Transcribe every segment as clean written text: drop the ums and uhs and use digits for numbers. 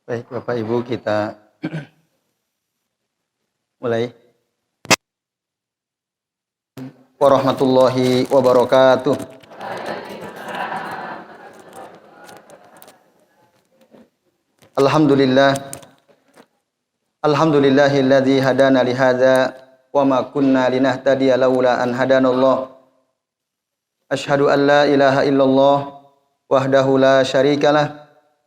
Baik, Bapak Ibu, kita mulai. Warahmatullahi wabarakatuh. Alhamdulillah. Alhamdulillahilladzi hadana li hadza wa ma kunna linahtadiya laula an hadanallah. Asyhadu an la ilaha illallah wahdahu la syarikalah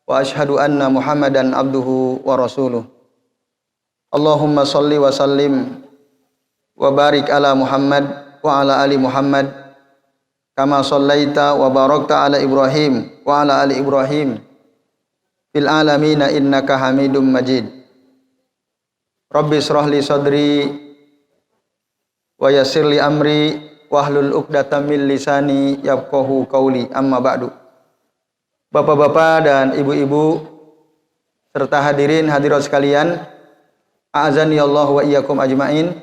wa asyhadu anna Muhammadan abduhu wa rasuluh. Allahumma shalli wa sallim wa barik ala Muhammad wa ala ali Muhammad kama shallaita wa barakta ala Ibrahim wa ala ali Ibrahim fil alamin innaka Hamidum Majid. Rabbi shrah li sadri wa yassir li amri wahlul 'uqdatam min lisani yafqahu qauli. Amma ba'du. Bapak-bapak dan ibu-ibu serta hadirin hadirat sekalian, a'azani Allah wa iyyakum ajmain.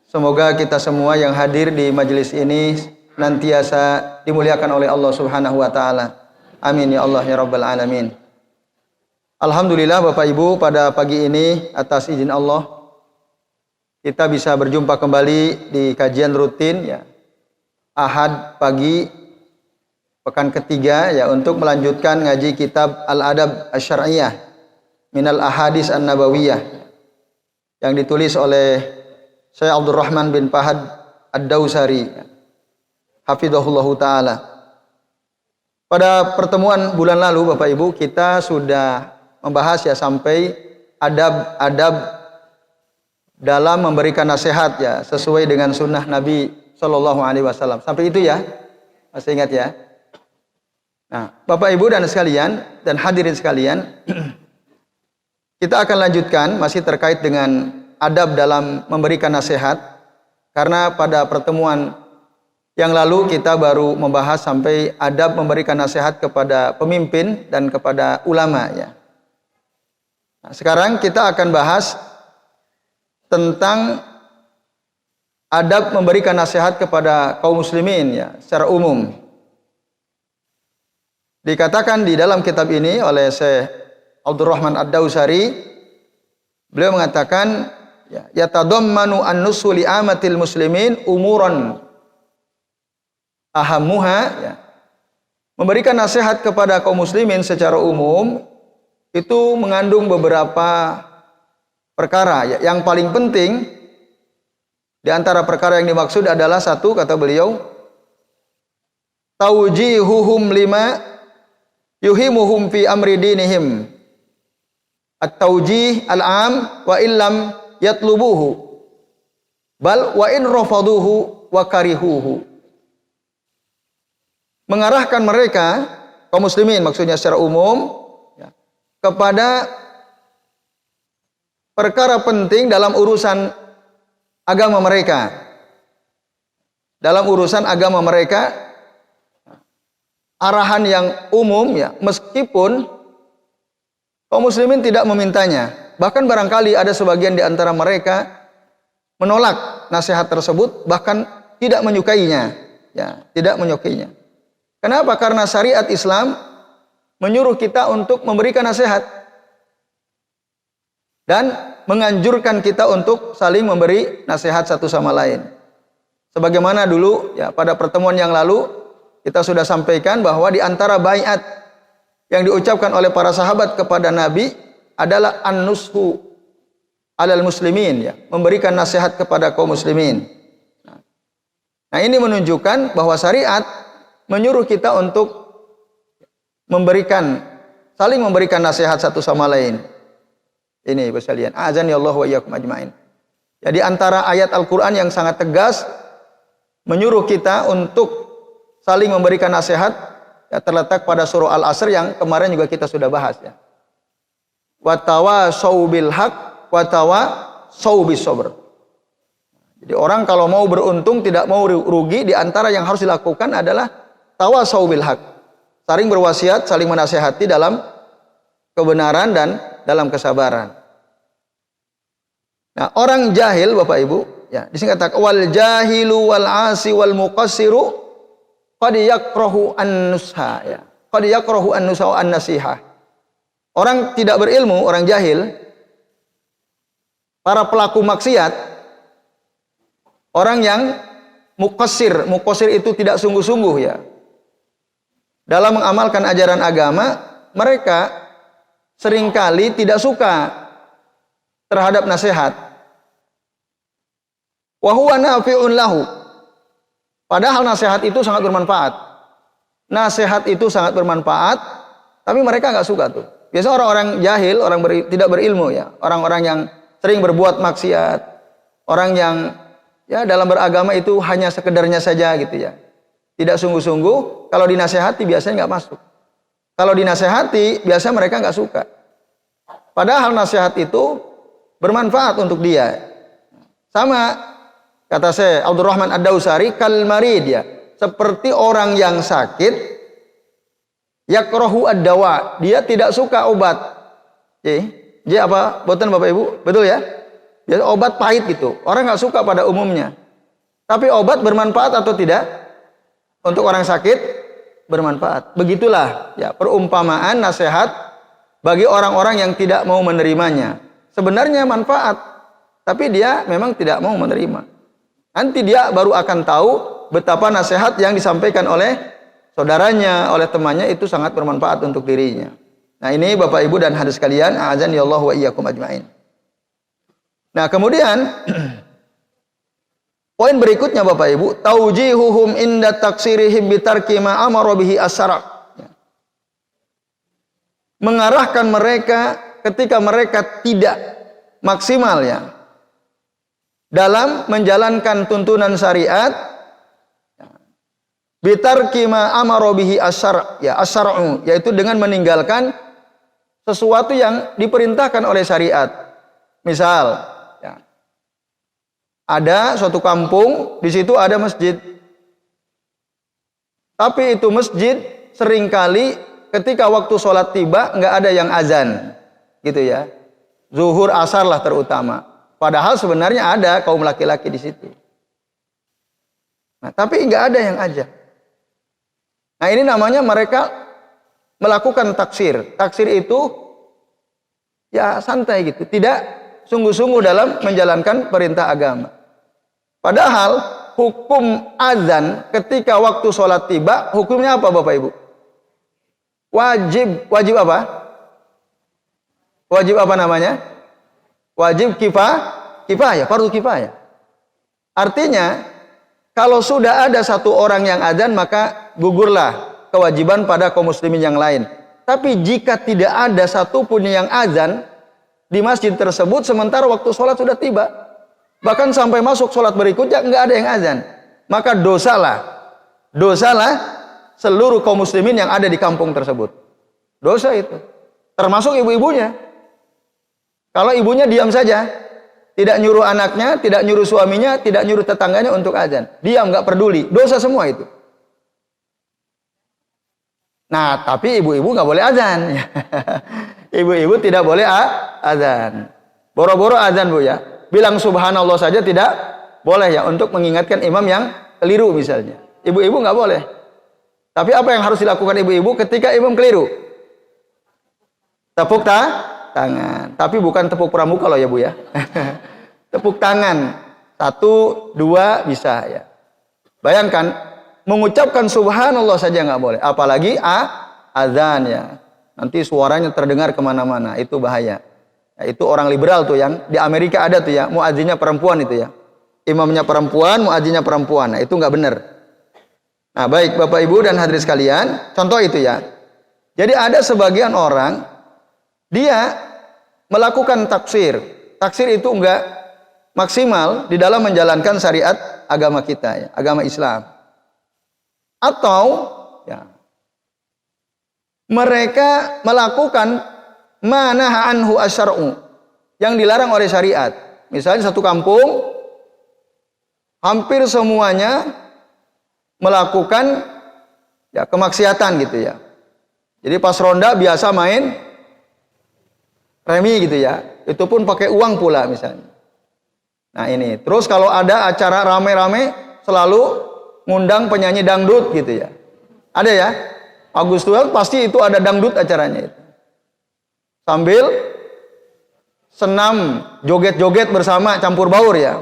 Semoga kita semua yang hadir di majelis ini nantiasa dimuliakan oleh Allah Subhanahu wa taala. Amin ya Allah ya rabbal alamin. Alhamdulillah Bapak Ibu, pada pagi ini atas izin Allah kita bisa berjumpa kembali di kajian rutin ya Ahad pagi pekan ketiga ya untuk melanjutkan ngaji kitab Al-Adab Asy-Syar'iyyah minal Ahadits An-Nabawiyah yang ditulis oleh Syekh Abdurrahman bin Fahad Ad-Dawsari hafizahullahu taala. Pada pertemuan bulan lalu Bapak Ibu kita sudah membahas ya sampai adab-adab dalam memberikan nasihat ya sesuai dengan sunnah Nabi Shallallahu Alaihi Wasallam. Sampai itu ya, masih ingat ya? Nah, Bapak Ibu dan sekalian dan hadirin sekalian, kita akan lanjutkan masih terkait dengan adab dalam memberikan nasihat. Karena pada pertemuan yang lalu kita baru membahas sampai adab memberikan nasihat kepada pemimpin dan kepada ulama ya. Nah, sekarang kita akan bahas tentang adab memberikan nasihat kepada kaum muslimin ya secara umum. Dikatakan di dalam kitab ini oleh Syekh Abdurrahman Ad-Dawsari, beliau mengatakan ya yatadammanu an-nusu li amatil muslimin umuran ahammuha ya. Memberikan nasihat kepada kaum muslimin secara umum itu mengandung beberapa perkara ya. Yang paling penting di antara perkara yang dimaksud adalah satu, kata beliau, taujihuhum lima yuhimuhum fi amri dinihim. At-taujih al-am wa illam yatlubuhu bal wa in rafaduhu wa karihuhu. Mengarahkan mereka kaum muslimin maksudnya secara umum ya, kepada perkara penting dalam urusan agama mereka. Dalam urusan agama mereka, arahan yang umum ya, meskipun kaum muslimin tidak memintanya. Bahkan barangkali ada sebagian di antara mereka menolak nasihat tersebut, bahkan tidak menyukainya. Ya, tidak menyukainya. Kenapa? Karena syariat Islam menyuruh kita untuk memberikan nasihat dan menganjurkan kita untuk saling memberi nasihat satu sama lain. Sebagaimana dulu ya pada pertemuan yang lalu kita sudah sampaikan bahwa di antara baiat yang diucapkan oleh para sahabat kepada Nabi adalah an-nushu alal muslimin ya, memberikan nasihat kepada kaum muslimin. Nah, ini menunjukkan bahwa syariat menyuruh kita untuk saling memberikan nasihat satu sama lain. Ini Bapak sekalian, azani Allah wa iyyakum ajmain. Jadi antara ayat Al-Qur'an yang sangat tegas menyuruh kita untuk saling memberikan nasihat ya, terletak pada surah Al-Asr yang kemarin juga kita sudah bahas ya. Wa tawasau bil haq wa tawasau bis sabr. Jadi orang kalau mau beruntung tidak mau rugi, di antara yang harus dilakukan adalah tawasau bil haq. Saling berwasiat, saling menasihati dalam kebenaran dan dalam kesabaran. Nah, orang jahil Bapak Ibu, ya, disini kata wal jahilu wal asi wal muqassiru qad yakrahu an-nusha ya. Qad yakrahu an-nusha wa an-nasihah. orang tidak berilmu, orang jahil, para pelaku maksiat, orang yang mukosir itu tidak sungguh-sungguh ya, dalam mengamalkan ajaran agama, mereka seringkali tidak suka terhadap nasihat. Wa huwa nafi'un lahu. Padahal nasihat itu sangat bermanfaat. Nasihat itu sangat bermanfaat, tapi mereka nggak suka tuh. Biasa orang-orang jahil, tidak berilmu ya, orang-orang yang sering berbuat maksiat, orang yang ya dalam beragama itu hanya sekedarnya saja gitu ya. Tidak sungguh-sungguh, kalau dinasehati biasanya nggak masuk. Kalau dinasehati, biasanya mereka nggak suka. Padahal nasihat itu bermanfaat untuk dia. Sama, kata saya, Abdurrahman Ad-Dausari, kalmarid ya. Seperti orang yang sakit, yakrahu ad-dawa. Dia tidak suka obat. Jadi apa? Boten Bapak Ibu? Betul ya? Jadi obat pahit gitu. Orang nggak suka pada umumnya. Tapi obat bermanfaat atau tidak? Untuk orang sakit bermanfaat. Begitulah ya perumpamaan nasihat bagi orang-orang yang tidak mau menerimanya. Sebenarnya manfaat, tapi dia memang tidak mau menerima. Nanti dia baru akan tahu betapa nasihat yang disampaikan oleh saudaranya, oleh temannya itu sangat bermanfaat untuk dirinya. Nah, ini Bapak Ibu dan hadirin sekalian, a'azani Allah wa iyyakum ajmain. Nah, kemudian poin berikutnya Bapak Ibu, taujihuhum inda taksirihim bitarki ma amara bihi as-syara'. Mengarahkan mereka ketika mereka tidak maksimal ya dalam menjalankan tuntunan syariat, bitarki ma amara bihi as-syara', ya as-syara'u, yaitu dengan meninggalkan sesuatu yang diperintahkan oleh syariat. Misal ada suatu kampung, di situ ada masjid. Tapi itu masjid seringkali ketika waktu sholat tiba nggak ada yang azan, gitu ya. Zuhur, asar lah terutama. Padahal sebenarnya ada kaum laki-laki di situ. Nah, tapi nggak ada yang azan. Nah, ini namanya mereka melakukan taksir. Taksir itu ya santai gitu, tidak sungguh-sungguh dalam menjalankan perintah agama. Padahal hukum azan ketika waktu sholat tiba, hukumnya apa Bapak Ibu? Wajib apa? Wajib apa namanya? Wajib kifayah, fardu kifayah. Artinya, kalau sudah ada satu orang yang azan, maka gugurlah kewajiban pada kaum muslimin yang lain. Tapi jika tidak ada satupun yang azan di masjid tersebut, sementara waktu sholat sudah tiba, bahkan sampai masuk sholat berikutnya nggak ada yang azan, maka dosalah seluruh kaum muslimin yang ada di kampung tersebut. Dosa itu, termasuk ibu-ibunya. Kalau ibunya diam saja, tidak nyuruh anaknya, tidak nyuruh suaminya, tidak nyuruh tetangganya untuk azan, diam nggak peduli, dosa semua itu. Nah, tapi ibu-ibu nggak boleh azan. Ibu-ibu tidak boleh azan. Boro-boro azan Bu ya. Bilang subhanallah saja tidak boleh ya, untuk mengingatkan imam yang keliru misalnya. Ibu-ibu nggak boleh. Tapi apa yang harus dilakukan ibu-ibu ketika imam keliru? Tepuk tangan. Tapi bukan tepuk pramuka loh ya Bu ya. Tepuk tangan. 1, 2 bisa ya. Bayangkan, mengucapkan subhanallah saja nggak boleh. Apalagi azan ya. Nanti suaranya terdengar kemana-mana. Itu bahaya. Ya, itu orang liberal tuh yang di Amerika ada tuh ya, muadzinnya perempuan itu ya. Imamnya perempuan, muadzinnya perempuan. Nah, itu nggak benar. Nah, baik Bapak Ibu dan hadirin sekalian, contoh itu ya. Jadi ada sebagian orang dia melakukan taksir. Taksir itu nggak maksimal di dalam menjalankan syariat agama kita ya, agama Islam. Atau ya, mereka melakukan manaha anhu asyar'u, yang dilarang oleh syariat. Misalnya satu kampung hampir semuanya melakukan ya kemaksiatan gitu ya. Jadi pas ronda biasa main remi gitu ya. Itu pun pakai uang pula misalnya. Nah, ini. Terus kalau ada acara rame-rame selalu ngundang penyanyi dangdut gitu ya. Ada ya? Agustus pasti itu ada dangdut acaranya itu. sambil senam joget-joget bersama campur baur ya.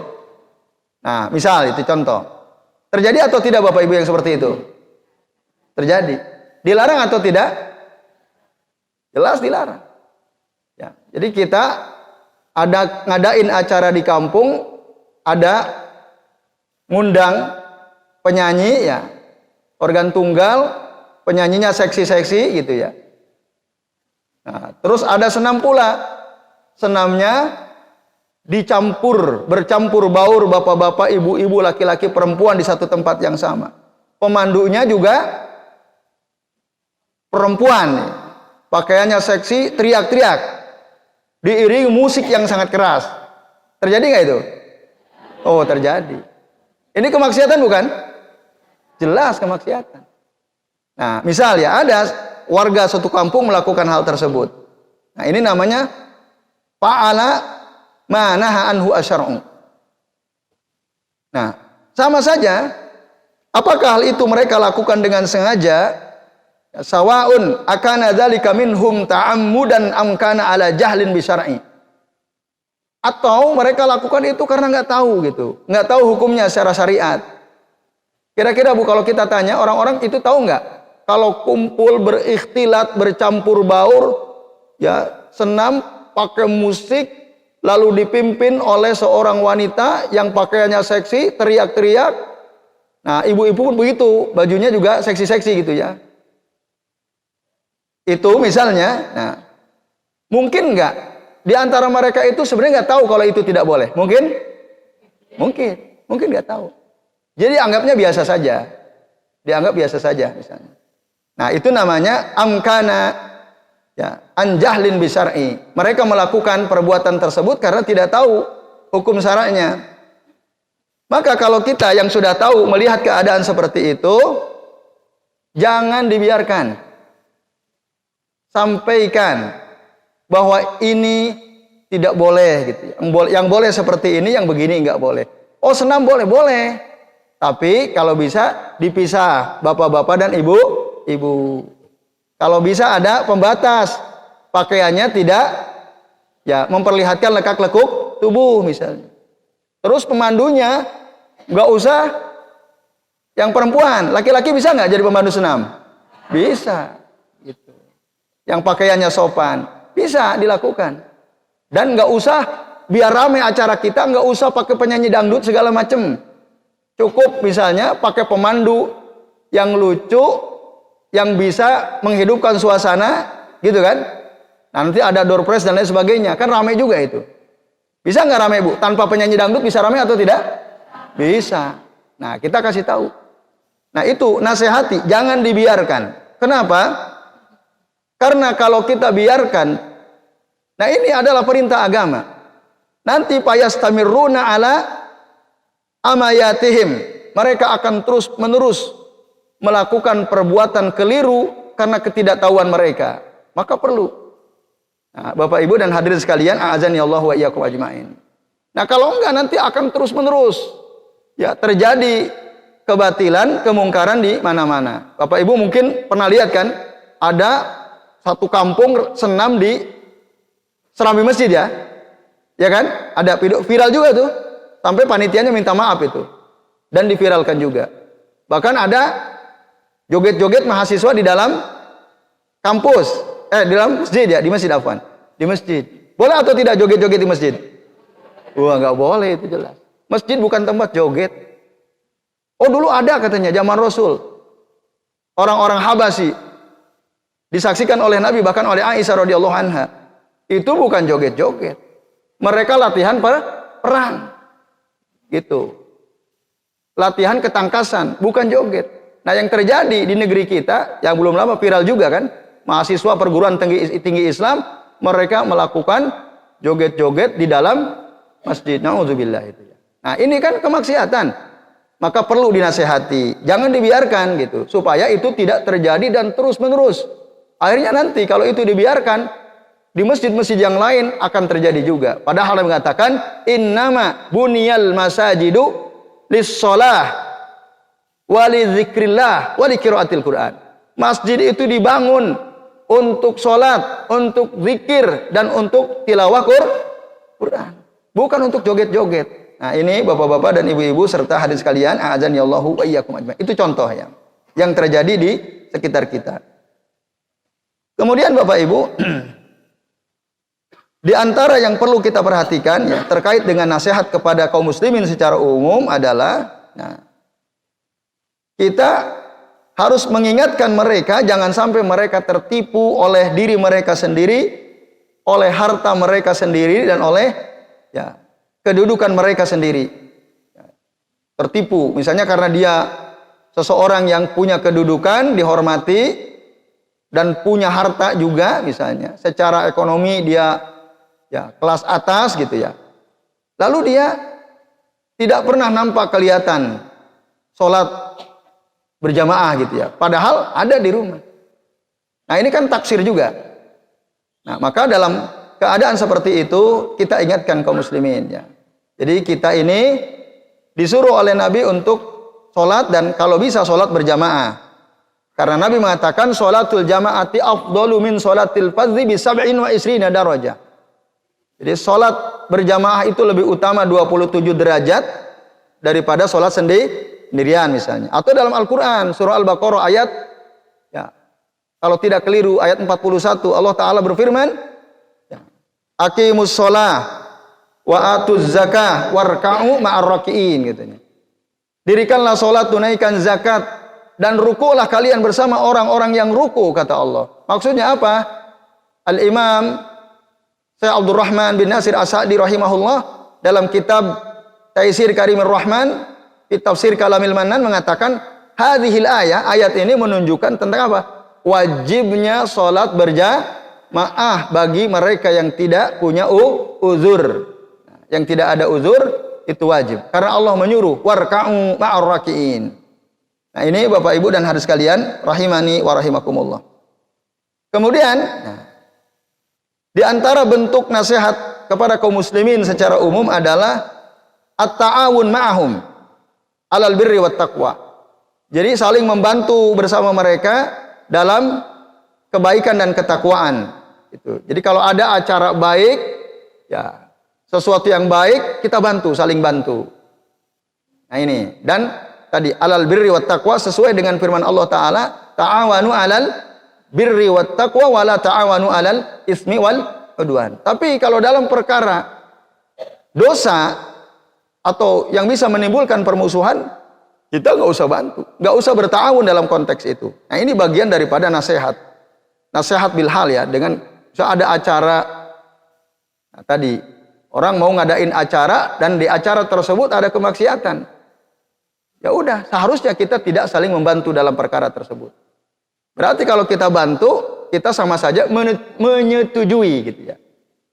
Nah, misal itu contoh. Terjadi atau tidak Bapak Ibu yang seperti itu? Terjadi. Dilarang atau tidak? Jelas dilarang. Ya, jadi kita ada ngadain acara di kampung, ada ngundang penyanyi ya, organ tunggal, penyanyinya seksi-seksi gitu ya. Nah, terus ada senam pula. Senamnya bercampur baur bapak-bapak, ibu-ibu, laki-laki, perempuan di satu tempat yang sama. Pemandunya juga perempuan, pakaiannya seksi, teriak-teriak, diiringi musik yang sangat keras. Terjadi nggak itu? Oh, terjadi. Ini kemaksiatan bukan? Jelas kemaksiatan. Nah, misal ya ada warga satu kampung melakukan hal tersebut. Nah, ini namanya fa'ala ma naha anhu asyar'u. Nah, sama saja, apakah hal itu mereka lakukan dengan sengaja? Sawaun akana dzalika minhum ta'ammudan am kana ala jahlin bi syar'i. Atau mereka lakukan itu karena nggak tahu gitu, nggak tahu hukumnya secara syariat. Kira-kira Bu, kalau kita tanya orang-orang itu tahu nggak? Kalau kumpul berikhtilat, bercampur baur, ya senam pakai musik, lalu dipimpin oleh seorang wanita yang pakaiannya seksi, teriak-teriak. Nah, ibu-ibu pun begitu, bajunya juga seksi-seksi gitu ya. Itu misalnya, nah, mungkin nggak di antara mereka itu sebenarnya nggak tahu kalau itu tidak boleh? Mungkin nggak tahu. Jadi anggapnya biasa saja, dianggap biasa saja misalnya. Nah, itu namanya amkana ya, anjahlin bisyar'i. Mereka melakukan perbuatan tersebut karena tidak tahu hukum syara'nya. Maka kalau kita yang sudah tahu melihat keadaan seperti itu, jangan dibiarkan. Sampaikan bahwa ini tidak boleh gitu. Yang boleh seperti ini, yang begini enggak boleh. Oh, senam boleh. Tapi kalau bisa dipisah bapak-bapak dan ibu. Kalau bisa ada pembatas, pakaiannya tidak ya memperlihatkan lekak-lekuk tubuh misalnya. Terus pemandunya nggak usah yang perempuan, laki-laki bisa nggak jadi pemandu senam? Bisa, gitu. Yang pakaiannya sopan bisa dilakukan. Dan nggak usah biar ramai acara kita, nggak usah pakai penyanyi dangdut segala macam. Cukup misalnya pakai pemandu yang lucu, yang bisa menghidupkan suasana, gitu kan? Nanti ada door prize dan lain sebagainya, kan ramai juga itu. Bisa nggak ramai Bu? Tanpa penyanyi dangdut bisa ramai atau tidak? Bisa. Nah, kita kasih tahu. Nah, itu nasihati, jangan dibiarkan. Kenapa? Karena kalau kita biarkan, nah ini adalah perintah agama. Nanti payastamiruna ala amayatihim. Mereka akan terus menerus melakukan perbuatan keliru karena ketidaktahuan mereka. Maka perlu. Nah, Bapak Ibu dan hadirin sekalian, a'azani Allah wa iyyakum ajmain. Nah, kalau enggak nanti akan terus menerus ya terjadi kebatilan, kemungkaran di mana-mana. Bapak Ibu mungkin pernah lihat kan, ada satu kampung senam di serambi masjid ya. Ya kan? Ada video viral juga tuh. Sampai panitianya minta maaf itu. Dan diviralkan juga. Bahkan ada joget-joget mahasiswa di dalam kampus. Di dalam masjid ya, di masjid afwan. Di masjid. Boleh atau tidak joget-joget di masjid? Wah, nggak boleh itu jelas. Masjid bukan tempat joget. Oh, dulu ada katanya zaman Rasul. Orang-orang Habasyi disaksikan oleh Nabi, bahkan oleh Aisyah radhiyallahu anha. Itu bukan joget-joget. Mereka latihan perang. Gitu. Latihan ketangkasan, bukan joget. Nah, yang terjadi di negeri kita yang belum lama viral juga kan, mahasiswa perguruan tinggi Islam, mereka melakukan joget-joget di dalam masjid. Nauzubillah itu ya. Nah, ini kan kemaksiatan. Maka perlu dinasehati, jangan dibiarkan gitu, supaya itu tidak terjadi dan terus-menerus. Akhirnya nanti kalau itu dibiarkan, di masjid-masjid yang lain akan terjadi juga. Padahal Allah mengatakan, innama buniyal masajidu lis-shalah wa li dzikrillah wa li qiraatil Qur'an. Masjid itu dibangun untuk sholat, untuk zikir, dan untuk tilawah Quran. Bukan untuk joget-joget. Nah ini bapak-bapak dan ibu-ibu serta hadirin sekalian, a'adzani Allahu wa iyyakum ajmain. Itu contoh yang terjadi di sekitar kita. Kemudian bapak ibu, di antara yang perlu kita perhatikan ya, terkait dengan nasihat kepada kaum muslimin secara umum adalah, kita harus mengingatkan mereka jangan sampai mereka tertipu oleh diri mereka sendiri, oleh harta mereka sendiri, dan oleh kedudukan mereka sendiri. Tertipu misalnya karena dia seseorang yang punya kedudukan, dihormati, dan punya harta juga misalnya. Secara ekonomi dia kelas atas gitu ya. Lalu dia tidak pernah nampak kelihatan sholat berjamaah gitu ya. Padahal ada di rumah. Nah ini kan taksir juga. Nah maka dalam keadaan seperti itu kita ingatkan kaum muslimin ya. Jadi kita ini disuruh oleh Nabi untuk sholat, dan kalau bisa sholat berjamaah. Karena Nabi mengatakan sholatul jamaati afdalu min sholatil fardhi bi sab'in wa isrina darajah. Jadi sholat berjamaah itu lebih utama 27 derajat daripada sholat sendirian misalnya. Atau dalam Al-Quran surah Al-Baqarah ayat kalau tidak keliru ayat 41, Allah Ta'ala berfirman, aqimus sholah wa atuz zakah warka'u ma'ar raki'in katanya. Dirikanlah sholat, tunaikan zakat, dan rukulah kalian bersama orang-orang yang ruku, kata Allah. Maksudnya apa? Al-Imam Syekh Abdurrahman bin Nasir As-Sa'di rahimahullah dalam kitab Taisir Karimur Rahman fi Tafsir Kalamil Mannan mengatakan, hadhil ayat ini menunjukkan tentang apa? Wajibnya sholat berjamaah bagi mereka yang tidak punya uzur. Yang tidak ada uzur itu wajib. Karena Allah menyuruh warka'u ma'ar raki'in. Nah ini Bapak Ibu dan hadirin sekalian rahimani wa rahimakumullah. Kemudian di antara bentuk nasihat kepada kaum muslimin secara umum adalah at-ta'awun ma'ahum alal birri wat taqwa. Jadi saling membantu bersama mereka dalam kebaikan dan ketakwaan. Jadi kalau ada acara baik, sesuatu yang baik kita bantu, saling bantu. Nah ini, dan tadi alal birri wat taqwa sesuai dengan firman Allah Ta'ala, ta'awanu alal birri wat taqwa wa la ta'awanu alal ismi wal udwan. Tapi kalau dalam perkara dosa atau yang bisa menimbulkan permusuhan, kita nggak usah bantu, nggak usah berta'awun dalam konteks itu. Nah ini bagian daripada nasihat bil hal ya. Dengan ada acara, tadi orang mau ngadain acara dan di acara tersebut ada kemaksiatan, ya udah seharusnya kita tidak saling membantu dalam perkara tersebut. Berarti kalau kita bantu, kita sama saja menyetujui gitu ya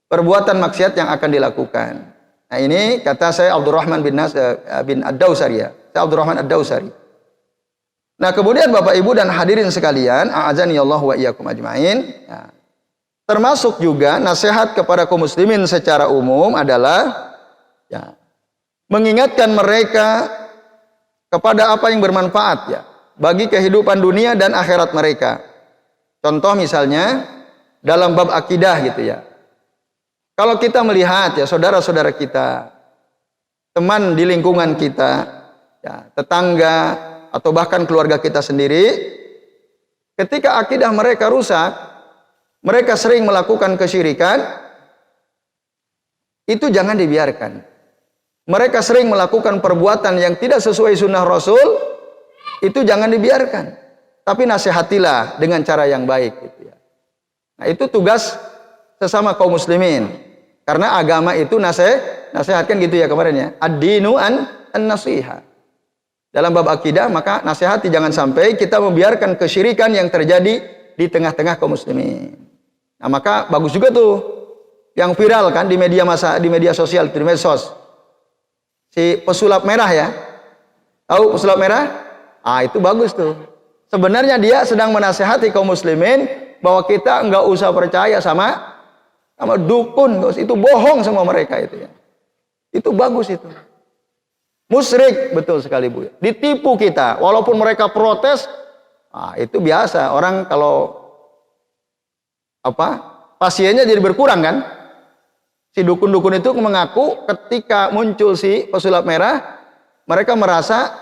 perbuatan maksiat yang akan dilakukan. Nah ini kata saya Abdurrahman bin Ad-Dawsari ya. Saya Abdurrahman Ad-Dawsari. Nah kemudian Bapak Ibu dan hadirin sekalian, a'adzani Allah wa iyyakum ajmain. Termasuk juga nasihat kepada kaum muslimin secara umum adalah mengingatkan mereka kepada apa yang bermanfaat ya bagi kehidupan dunia dan akhirat mereka. Contoh misalnya dalam bab akidah gitu ya. Kalau kita melihat ya saudara-saudara kita, teman di lingkungan kita, tetangga atau bahkan keluarga kita sendiri, ketika akidah mereka rusak, mereka sering melakukan kesyirikan, itu jangan dibiarkan. Mereka sering melakukan perbuatan yang tidak sesuai sunnah Rasul, itu jangan dibiarkan. Tapi nasihatilah dengan cara yang baik. Gitu ya. Nah itu tugas sesama kaum muslimin. Karena agama itu nasihatkan gitu ya kemarin ya. Ad-dinu an-nasiha. Dalam bab akidah maka nasihati jangan sampai kita membiarkan kesyirikan yang terjadi di tengah-tengah kaum muslimin. Nah maka bagus juga tuh yang viral kan di media sosial, di medsos. Si pesulap merah ya. Tahu pesulap merah? Ah itu bagus tuh. Sebenarnya dia sedang menasihati kaum muslimin bahwa kita enggak usah percaya sama dukun, itu bohong sama mereka itu ya. Itu bagus itu. Musyrik betul sekali Bu. Ditipu kita walaupun mereka protes. Ah itu biasa. Orang kalau pasiennya jadi berkurang kan? Si dukun-dukun itu mengaku ketika muncul si pesulap merah, mereka merasa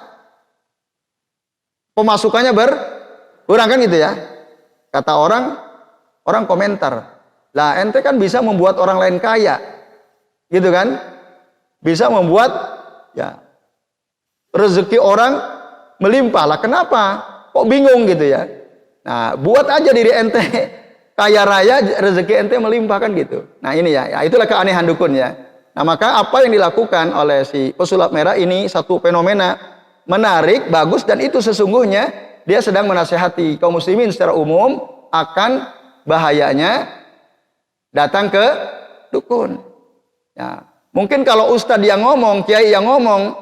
pemasukannya berkurang kan gitu ya. Kata orang komentar, lah ente kan bisa membuat orang lain kaya, gitu kan? Bisa membuat ya rezeki orang melimpah lah. Kenapa? Kok bingung gitu ya? Nah, buat aja diri ente kaya raya, rezeki ente melimpah kan gitu. Nah ini ya itulah keanehan dukun ya. Nah maka apa yang dilakukan oleh si pesulap merah ini satu fenomena menarik, bagus, dan itu sesungguhnya dia sedang menasehati kaum muslimin secara umum akan bahayanya datang ke dukun. Ya, mungkin kalau ustadz yang ngomong, kiai yang ngomong,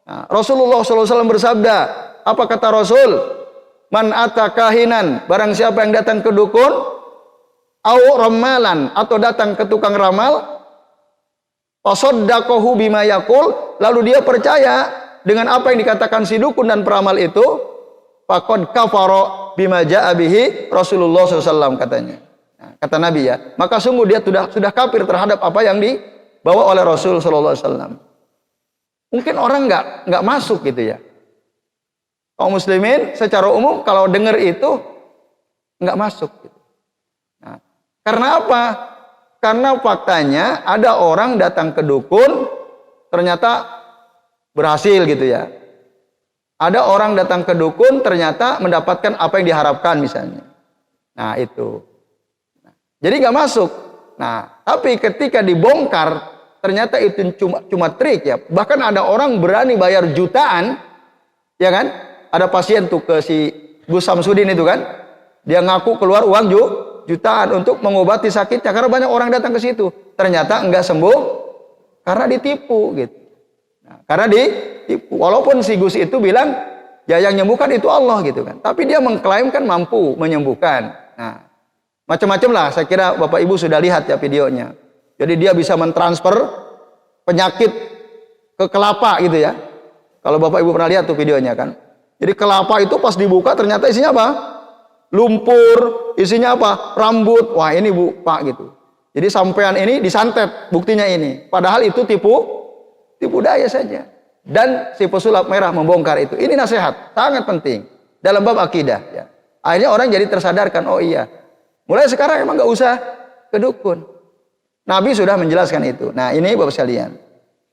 nah, Rasulullah SAW bersabda, apa kata Rasul? Man ata kahinan, barang siapa yang datang ke dukun, au ramalan, atau datang ke tukang ramal, fasaddaqahu bima yaqul, lalu dia percaya dengan apa yang dikatakan si dukun dan peramal itu, faqad kafara bima jaa bihi Rasulullah SAW katanya. Nah, kata Nabi ya, maka sungguh dia sudah kafir terhadap apa yang dibawa oleh Rasul SAW. Mungkin orang nggak masuk gitu ya. Kaum muslimin secara umum kalau dengar itu nggak masuk. Gitu. Nah, karena apa? Karena faktanya ada orang datang ke dukun ternyata berhasil gitu ya. Ada orang datang ke dukun ternyata mendapatkan apa yang diharapkan misalnya. Nah itu. Jadi nggak masuk. Nah tapi ketika dibongkar ternyata itu cuma trik ya. Bahkan ada orang berani bayar jutaan, ya kan? Ada pasien tuh ke si Gus Samsudin itu kan, dia ngaku keluar uang jutaan untuk mengobati sakitnya karena banyak orang datang ke situ. Ternyata enggak sembuh karena ditipu gitu. Nah, karena ditipu. Walaupun si Gus itu bilang ya yang menyembuhkan itu Allah gitu kan, tapi dia mengklaim kan mampu menyembuhkan. Nah, macam-macam lah. Saya kira Bapak Ibu sudah lihat ya videonya. Jadi dia bisa mentransfer penyakit ke kelapa gitu ya. Kalau Bapak Ibu pernah lihat tuh videonya kan. Jadi kelapa itu pas dibuka ternyata isinya apa? Lumpur, isinya apa? Rambut. Wah ini Bu, Pak gitu. Jadi sampean ini disantet, buktinya ini. Padahal itu tipu daya saja. Dan si pesulap merah membongkar itu. Ini nasihat, sangat penting dalam bab akidah. Ya. Akhirnya orang jadi tersadarkan, oh iya. Mulai sekarang emang nggak usah ke dukun. Nabi sudah menjelaskan itu. Nah ini Bapak sekalian.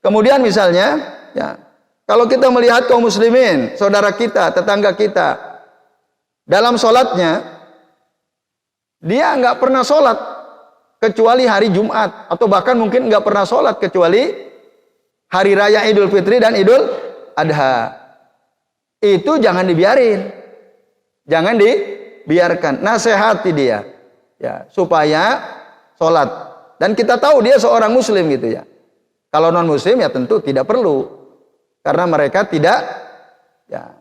Kemudian misalnya, ya. Kalau kita melihat kaum muslimin, saudara kita, tetangga kita, dalam sholatnya, dia nggak pernah sholat kecuali hari Jumat, atau bahkan mungkin nggak pernah sholat kecuali hari raya Idul Fitri dan Idul Adha. Itu jangan dibiarin, jangan dibiarkan, nasihati dia, ya supaya sholat. Dan kita tahu dia seorang muslim gitu ya. Kalau non muslim ya tentu tidak perlu. Karena mereka tidak, ya,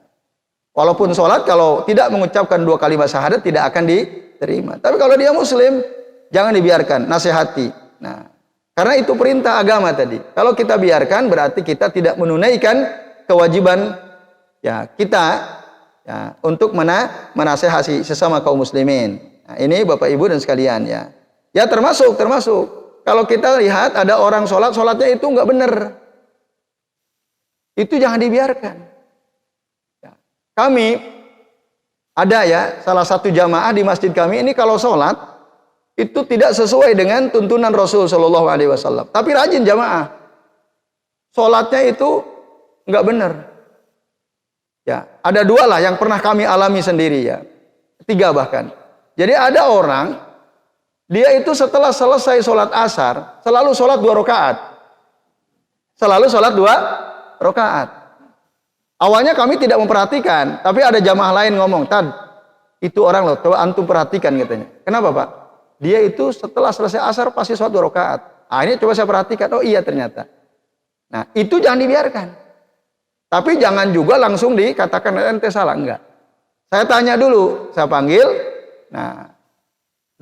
walaupun sholat kalau tidak mengucapkan 2 kalimat syahadat tidak akan diterima. Tapi kalau dia muslim, jangan dibiarkan, nasihati. Nah, karena itu perintah agama tadi. Kalau kita biarkan berarti kita tidak menunaikan kewajiban ya kita ya, untuk menasihati sesama kaum muslimin. Nah, ini Bapak Ibu dan sekalian ya. Ya termasuk. Kalau kita lihat ada orang sholatnya itu nggak benar. Itu jangan dibiarkan. Ya. Kami ada ya salah satu jamaah di masjid kami ini kalau sholat itu tidak sesuai dengan tuntunan Rasul Shallallahu Alaihi Wasallam. Tapi rajin jamaah. Sholatnya itu nggak benar. Ya, ada 2 lah yang pernah kami alami sendiri ya. 3 bahkan. Jadi ada orang dia itu setelah selesai sholat asar selalu sholat 2 rakaat. Selalu sholat 2 rakaat. Awalnya kami tidak memperhatikan, tapi ada jamaah lain ngomong, "Tad, itu orang loh, coba antum perhatikan," katanya. Kenapa Pak? Dia itu setelah selesai asar pasti sholat 2 rakaat. Ini coba saya perhatikan, oh iya ternyata. Nah itu jangan dibiarkan. Tapi jangan juga langsung dikatakan ente salah, enggak. Saya tanya dulu, saya panggil. Nah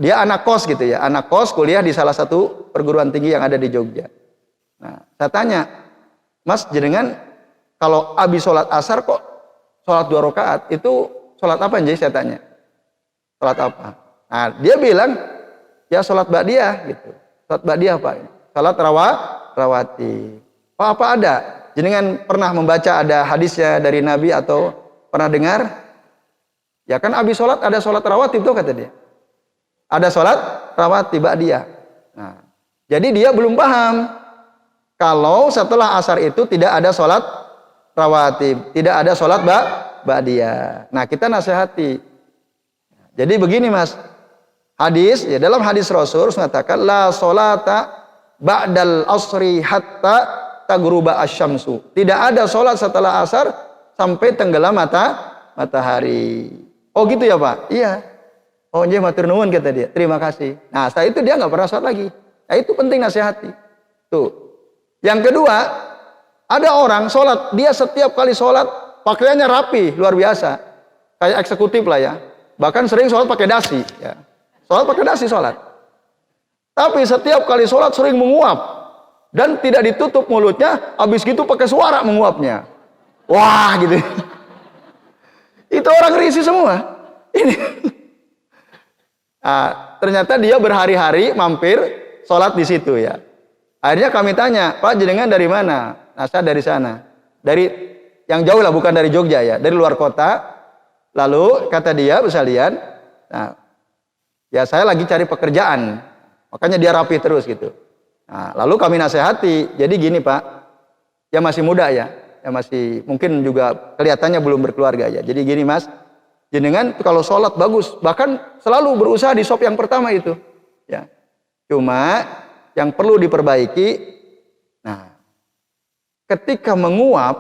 dia anak kos gitu ya, anak kos kuliah di salah satu perguruan tinggi yang ada di Jogja. Nah saya tanya, Mas jenengan kalau habis sholat asar kok sholat 2 rakaat, itu sholat apa jadi saya tanya? Sholat apa? Nah dia bilang Ya sholat ba'diyah gitu. Sholat ba'diyah Pak. Sholat rawatib. Oh apa ada? Jenengan pernah membaca ada hadisnya dari Nabi atau pernah dengar? Ya kan abis sholat ada sholat rawatib tuh kata dia. Ada sholat rawatib ba'diyah. Nah, jadi dia belum paham kalau setelah asar itu tidak ada sholat rawatib, tidak ada sholat ba'diyah. Nah kita nasihati. Jadi begini mas, hadis ya dalam hadis Rasul mengatakan la sholata ba'dal asri hatta tagruba asyamsu. Tidak ada sholat setelah asar sampai tenggelam matahari. Oh gitu ya Pak? Iya. Oh nggih matur nuwun kata dia. Terima kasih. Nah, setelah itu dia nggak pernah sholat lagi. Nah, itu penting nasihati. Tuh. Yang kedua, ada orang sholat, dia setiap kali sholat pakaiannya rapi, luar biasa. Kayak eksekutif lah ya. Bahkan sering sholat pakai dasi. Ya. Sholat pakai dasi sholat. Tapi setiap kali sholat sering menguap. Dan tidak ditutup mulutnya, habis gitu pakai suara menguapnya. Wah gitu. Itu orang risih semua. Ini. Nah, ternyata dia berhari-hari mampir sholat di situ ya. Akhirnya kami tanya, Pak jenengan dari mana? Nah saya dari sana. Dari yang jauh lah, bukan dari Jogja ya. Dari luar kota. Lalu kata dia, sekalian, nah, ya saya lagi cari pekerjaan. Makanya dia rapi terus gitu. Nah, lalu kami nasihati, jadi gini Pak, ya masih muda ya masih mungkin juga kelihatannya belum berkeluarga ya. Jadi gini Mas, jenengan kalau sholat bagus, bahkan selalu berusaha di shop yang pertama itu, ya. Cuma yang perlu diperbaiki, nah, ketika menguap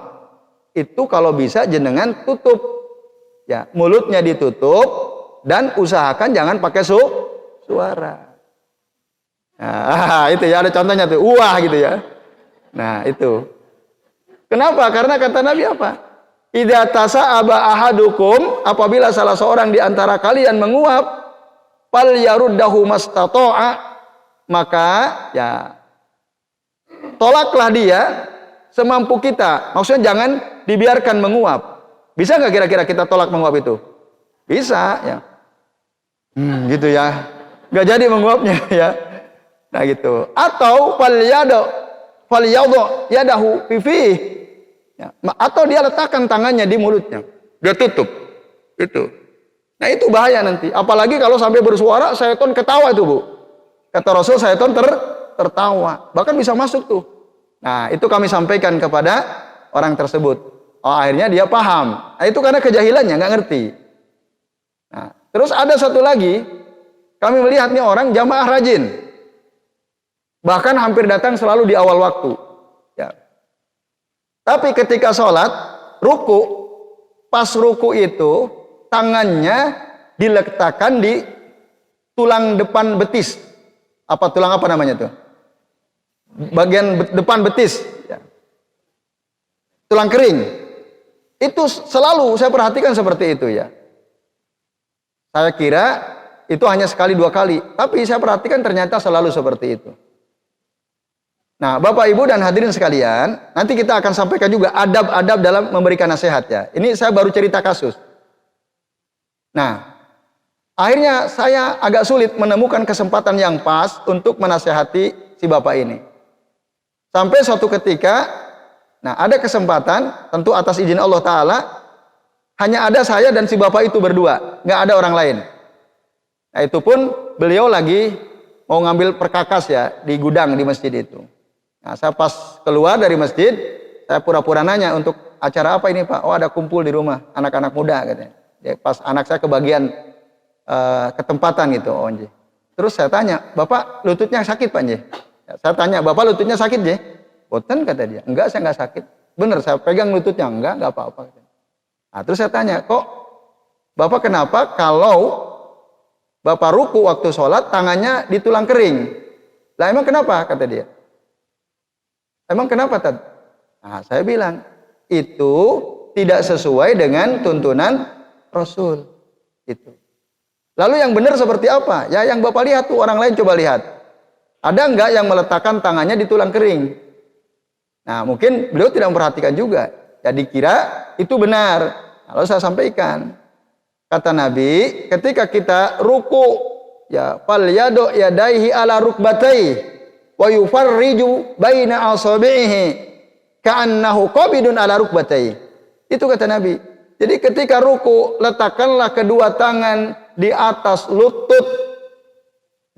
itu kalau bisa jenengan tutup, ya mulutnya ditutup dan usahakan jangan pakai suara. Nah, itu ya ada contohnya tuh, wah gitu ya. Nah, itu. Kenapa? Karena kata Nabi apa? Idza tasa'aba ahadukum, apabila salah seorang di antara kalian menguap, fal yaruddahu mastata'a, maka ya tolaklah dia semampu kita. Maksudnya jangan dibiarkan menguap. Bisa nggak kira-kira kita tolak menguap itu? Bisa ya. Gitu ya. Nggak jadi menguapnya ya. Nah gitu. Atau falyadhu yadahu fi ya. Atau dia letakkan tangannya di mulutnya. Dia tutup. Itu. Nah itu bahaya nanti. Apalagi kalau sampai bersuara, syaitan ketawa itu Bu. Kata Rasul, syaitan tertawa. Bahkan bisa masuk tuh. Nah itu kami sampaikan kepada orang tersebut. Oh akhirnya dia paham. Nah itu karena kejahilannya, nggak ngerti. Nah terus ada satu lagi. Kami melihat nih orang jamaah rajin. Bahkan hampir datang selalu di awal waktu. Ya. Tapi ketika sholat, ruku, pas ruku itu, tangannya diletakkan di tulang depan betis. Tulang apa namanya tuh? Bagian depan betis. Ya. Tulang kering. Itu selalu saya perhatikan seperti itu ya. Saya kira itu hanya sekali dua kali. Tapi saya perhatikan ternyata selalu seperti itu. Nah, Bapak Ibu dan hadirin sekalian, nanti kita akan sampaikan juga adab-adab dalam memberikan nasihat ya. Ini saya baru cerita kasus. Nah, akhirnya saya agak sulit menemukan kesempatan yang pas untuk menasehati si Bapak ini. Sampai suatu ketika, nah ada kesempatan, tentu atas izin Allah Ta'ala, hanya ada saya dan si Bapak itu berdua, nggak ada orang lain. Nah itu pun beliau lagi mau ngambil perkakas ya, di gudang di masjid itu. Nah, saya pas keluar dari masjid, saya pura-pura nanya untuk acara apa ini Pak? Oh ada kumpul di rumah, anak-anak muda katanya. Ya, pas anak saya kebagian ketempatan gitu, oh Nji. Terus saya tanya, Bapak lututnya sakit Pak Nji? Ya, saya tanya, Bapak lututnya sakit Nji? Boten kata dia, enggak saya enggak sakit. Bener saya pegang lututnya, enggak apa-apa. Nah terus saya tanya, kok Bapak kenapa kalau Bapak ruku waktu sholat tangannya di tulang kering? Lah emang kenapa? Kata dia. Emang kenapa Tad? Nah, saya bilang itu tidak sesuai dengan tuntunan Rasul. Itu. Lalu yang benar seperti apa? Ya yang Bapak lihat tuh orang lain coba lihat. Ada enggak yang meletakkan tangannya di tulang kering? Nah mungkin beliau tidak memperhatikan juga. Jadi kira itu benar. Lalu saya sampaikan. Kata Nabi, ketika kita ruku ya fal yadu yadaihi ala rukbatai wa yufarriju baina asabihi ka'annahu qabidun ala rukbatai. Itu kata Nabi. Jadi ketika ruku, letakkanlah kedua tangan di atas lutut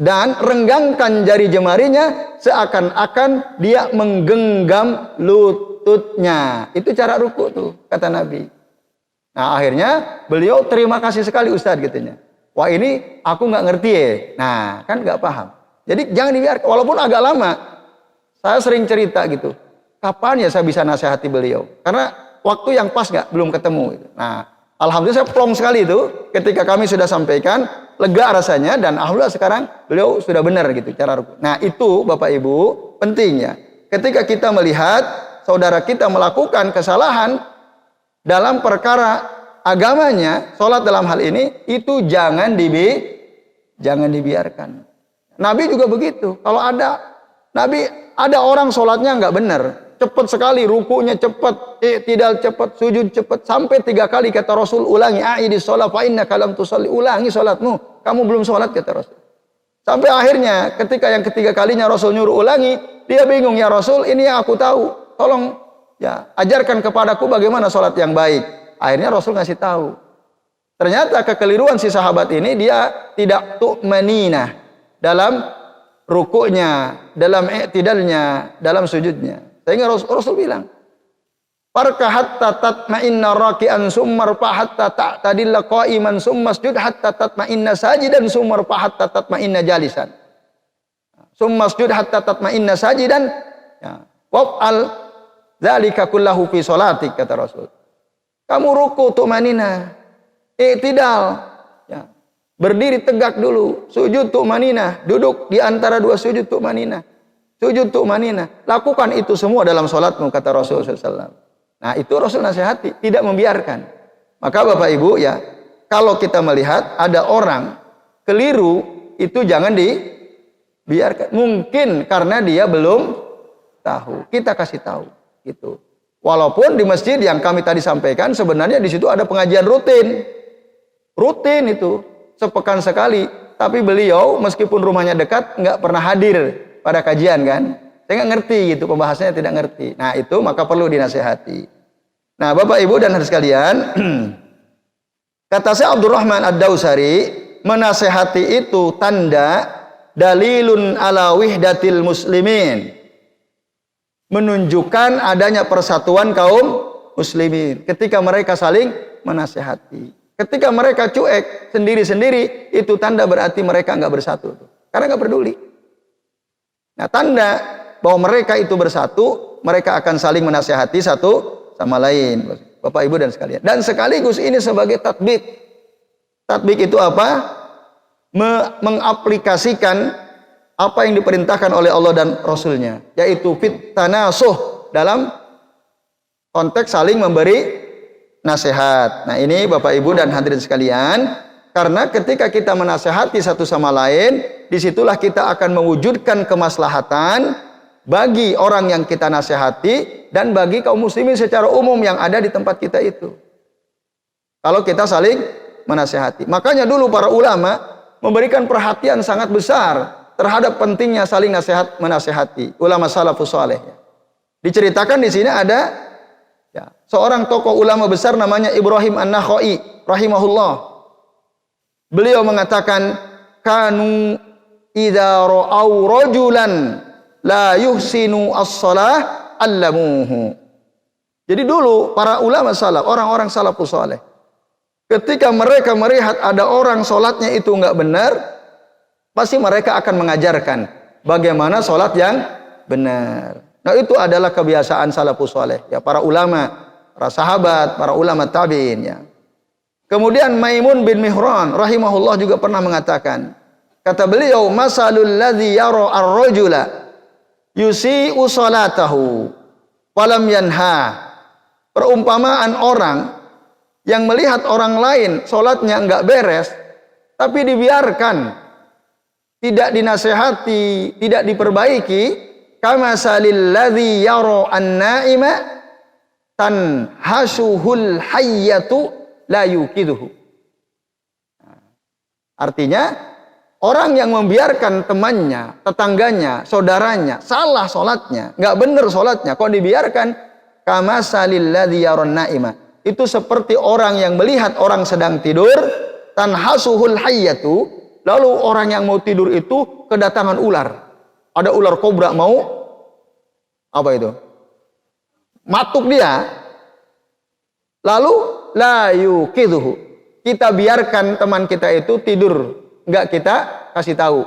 dan renggangkan jari jemarinya seakan-akan dia menggenggam lututnya. Itu cara ruku tuh, kata Nabi. Nah, akhirnya beliau terima kasih sekali Ustadz katanya. Wah, ini aku nggak ngerti ya. Nah, kan nggak paham. Jadi jangan dibiarkan. Walaupun agak lama, saya sering cerita gitu. Kapan ya saya bisa nasihati beliau? Karena waktu yang pas nggak, belum ketemu. Nah, alhamdulillah saya plong sekali itu ketika kami sudah sampaikan, lega rasanya, dan alhamdulillah sekarang beliau sudah benar gitu cara ruku. Nah, itu Bapak Ibu pentingnya. Ketika kita melihat saudara kita melakukan kesalahan dalam perkara agamanya, sholat dalam hal ini, itu jangan dibiarkan. Nabi juga begitu. Kalau ada orang sholatnya nggak benar, cepat sekali, rukunya cepat, tidak cepat, sujud cepat, sampai 3 kali kata Rasul, ulangi, a'idis sholat fa innaka lam tusalli, ulangi sholatmu, kamu belum sholat kata Rasul. Sampai akhirnya ketika yang ketiga kalinya Rasul nyuruh ulangi, dia bingung, ya Rasul, ini yang aku tahu, tolong ya ajarkan kepadaku bagaimana sholat yang baik. Akhirnya Rasul ngasih tahu. Ternyata kekeliruan si sahabat ini, dia tidak tu'maninah dalam rukuknya, dalam i'tidalnya, dalam sujudnya. Sehingga Rasul bilang, "Farka hatta tatma'inna raki'an summa rfa hatta ta'tadilla qa'iman summa sujud hatta tatma'inna sajidan summa rfa hatta tatma'inna jalisan. Summa sujud hatta tatma'inna sajidan ya, waf'al dzalika kullahu fi sholatik," kata Rasul. Kamu ruku tu'manina, i'tidal, ya, berdiri tegak dulu, sujud tu'manina, duduk di antara dua sujud tu'manina, sujud tu'manina, lakukan itu semua dalam sholatmu, kata Rasul SAW. Nah, itu Rasul nasihati, tidak membiarkan. Maka Bapak Ibu ya, kalau kita melihat ada orang keliru, itu jangan dibiarkan. Mungkin karena dia belum tahu, kita kasih tahu gitu. Walaupun di masjid yang kami tadi sampaikan, sebenarnya di situ ada pengajian rutin itu sepekan sekali. Tapi beliau meskipun rumahnya dekat nggak pernah hadir pada kajian kan. Saya nggak ngerti gitu, pembahasannya tidak ngerti. Nah itu maka perlu dinasihati. Nah Bapak Ibu dan hadirin sekalian, kata Syekh Abdurrahman Ad-Dausari, menasihati itu tanda dalilun ala wihdatil muslimin, menunjukkan adanya persatuan kaum muslimin ketika mereka saling menasihati. Ketika mereka cuek sendiri-sendiri, itu tanda berarti mereka nggak bersatu, karena nggak peduli. Nah, tanda bahwa mereka itu bersatu, mereka akan saling menasihati satu sama lain, Bapak Ibu dan sekalian. Dan sekaligus ini sebagai tatbik. Tatbik itu apa? Mengaplikasikan apa yang diperintahkan oleh Allah dan Rasulnya, yaitu fit tanasuh, dalam konteks saling memberi nasihat. Nah ini Bapak Ibu dan hadirin sekalian, karena ketika kita menasihati satu sama lain, disitulah kita akan mewujudkan kemaslahatan bagi orang yang kita nasihati dan bagi kaum muslimin secara umum yang ada di tempat kita itu. Kalau kita saling menasihati, makanya dulu para ulama memberikan perhatian sangat besar terhadap pentingnya saling menasihati. Ulama salafus saleh. Diceritakan di sini ada ya, seorang tokoh ulama besar namanya Ibrahim An-Nakhai rahimahullah. Beliau mengatakan, kanu idza ra'au rajulan la yuhsinu as-shalah allamuhu. Jadi dulu para ulama salaf, orang-orang salafus saleh, ketika mereka melihat ada orang sholatnya itu enggak benar, pasti mereka akan mengajarkan bagaimana sholat yang benar. Nah itu adalah kebiasaan salafus saleh, ya, para ulama, para sahabat, para ulama tabi'in ya. Kemudian Maimun bin Mihran rahimahullah juga pernah mengatakan, kata beliau, masalul ladzi yara ar-rajula yusi'u salatahu walam yanha. Perumpamaan orang yang melihat orang lain sholatnya enggak beres tapi dibiarkan, tidak dinasehati, tidak diperbaiki, kama salil ladzi yara an-naima tanhasuhul hayyatu la yuqiduhu. Artinya Orang yang membiarkan temannya, tetangganya, saudaranya salah sholatnya, nggak benar sholatnya, kok dibiarkan? Kama salilladzi yaron naima. Itu seperti orang yang melihat orang sedang tidur, tanhasuhul hayyatu, lalu orang yang mau tidur itu kedatangan ular. Ada ular kobra mau apa itu? Matuk dia. Lalu la yuqidhuhu. Kita biarkan teman kita itu tidur, enggak kita kasih tahu.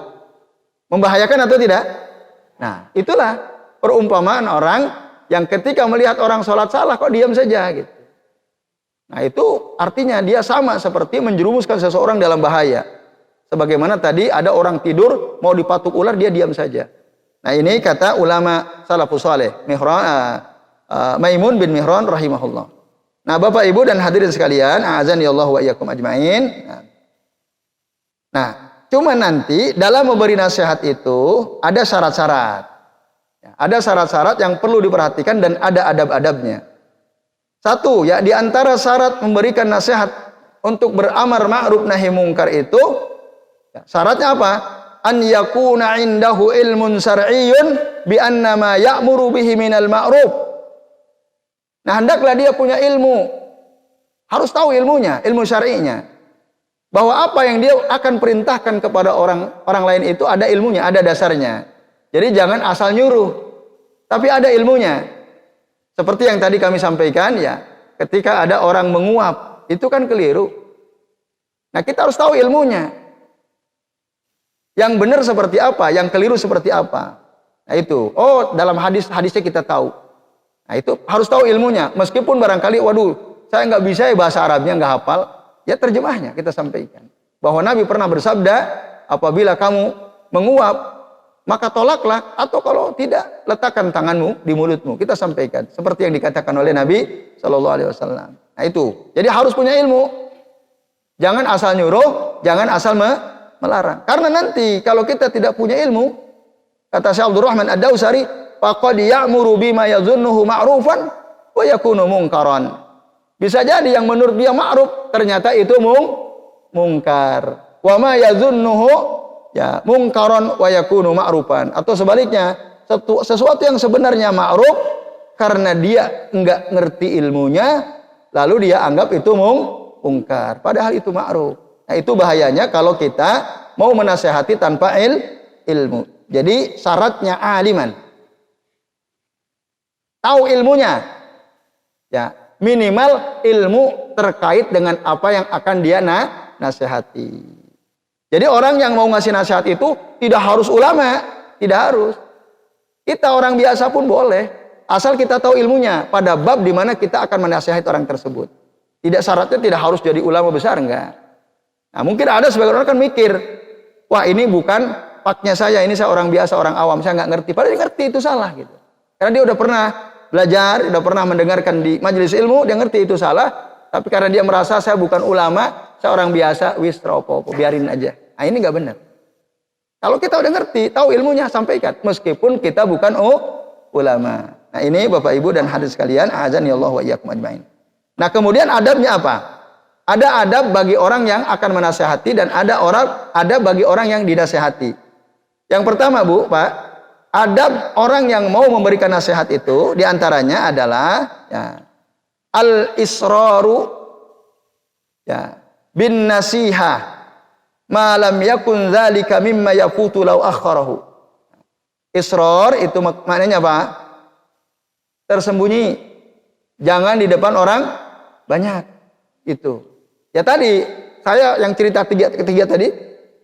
Membahayakan atau tidak? Nah, itulah perumpamaan orang yang ketika melihat orang sholat salah kok diam saja gitu. Nah, itu artinya dia sama seperti menjerumuskan seseorang dalam bahaya. Sebagaimana tadi ada orang tidur mau dipatuk ular, dia diam saja. Nah, ini kata ulama salafus saleh, Maimun bin Mihran rahimahullah. Nah, Bapak Ibu dan hadirin sekalian, a'azani Allah wa iyyakum ajmain. Nah, cuma nanti dalam memberi nasihat itu ada syarat-syarat. Ada syarat-syarat yang perlu diperhatikan dan ada adab-adabnya. Satu, ya, di antara syarat memberikan nasihat untuk beramar ma'ruf nahi mungkar itu, ya, syaratnya apa? An yakuna indahu ilmun syar'iyyun bi anna ma ya'muru bihi minal ma'ruf. Nah, hendaklah dia punya ilmu. Harus tahu ilmunya, ilmu syar'inya. Bahwa apa yang dia akan perintahkan kepada orang lain itu ada ilmunya, ada dasarnya. Jadi jangan asal nyuruh, tapi ada ilmunya. Seperti yang tadi kami sampaikan, ya, ketika ada orang menguap, itu kan keliru. Nah, kita harus tahu ilmunya. Yang benar seperti apa, yang keliru seperti apa. Nah, itu. Oh, dalam hadisnya kita tahu. Nah, itu harus tahu ilmunya. Meskipun barangkali, waduh, saya nggak bisa ya bahasa Arabnya, nggak hafal, ya terjemahnya kita sampaikan. Bahwa Nabi pernah bersabda, apabila kamu menguap, maka tolaklah, atau kalau tidak, letakkan tanganmu di mulutmu. Kita sampaikan seperti yang dikatakan oleh Nabi Shallallahu Alaihi Wasallam. Nah, itu. Jadi harus punya ilmu. Jangan asal nyuruh, jangan asal melarang. Karena nanti kalau kita tidak punya ilmu, kata Syekh Abdul Rahman Ad-Dausari, faqad ya'muru bima yadhunnuhu ma'rufan wa yakunu munkaran. Bisa jadi yang menurut dia ma'ruf ternyata itu mungkar. Wa ma yadhunnuhu, ya, mungkaron wa yakunu ma'rufan, atau sebaliknya, sesuatu yang sebenarnya ma'ruf karena dia enggak ngerti ilmunya lalu dia anggap itu mungkar, padahal itu ma'ruf. Nah, itu bahayanya kalau kita mau menasehati tanpa ilmu. Jadi syaratnya aliman, tahu ilmunya, ya, minimal ilmu terkait dengan apa yang akan dia nasihati. Jadi orang yang mau ngasih nasihat itu tidak harus ulama, tidak harus. Kita orang biasa pun boleh, asal kita tahu ilmunya pada bab di mana kita akan menasihati orang tersebut. Tidak, syaratnya tidak harus jadi ulama besar, enggak. Nah, mungkin ada sebagian orang kan mikir, wah, ini bukan paknya saya, ini saya orang biasa, orang awam, saya nggak ngerti. Padahal dia ngerti itu salah gitu. Karena dia udah pernah belajar, udah pernah mendengarkan di majelis ilmu, dia ngerti itu salah. Tapi karena dia merasa saya bukan ulama, saya orang biasa, wis tropo, biarin aja. Nah, ini nggak benar. Kalau kita udah ngerti, tahu ilmunya, sampaikan. Meskipun kita bukan ulama. Nah, ini Bapak Ibu dan hadirin sekalian, azan ya Allah wa iyyakum ajmain. Nah, kemudian adabnya apa? Ada adab bagi orang yang akan menasehati dan ada adab bagi orang yang dinasehati. Yang pertama, Bu, Pak, adab orang yang mau memberikan nasihat itu diantaranya adalah, ya, al-israru, ya, bin nasihah ma lam yakun dzalika mimma yafutu law akharahu. Israr itu maknanya apa? Tersembunyi. Jangan di depan orang banyak. Itu. Ya, tadi saya yang cerita ketiga tadi,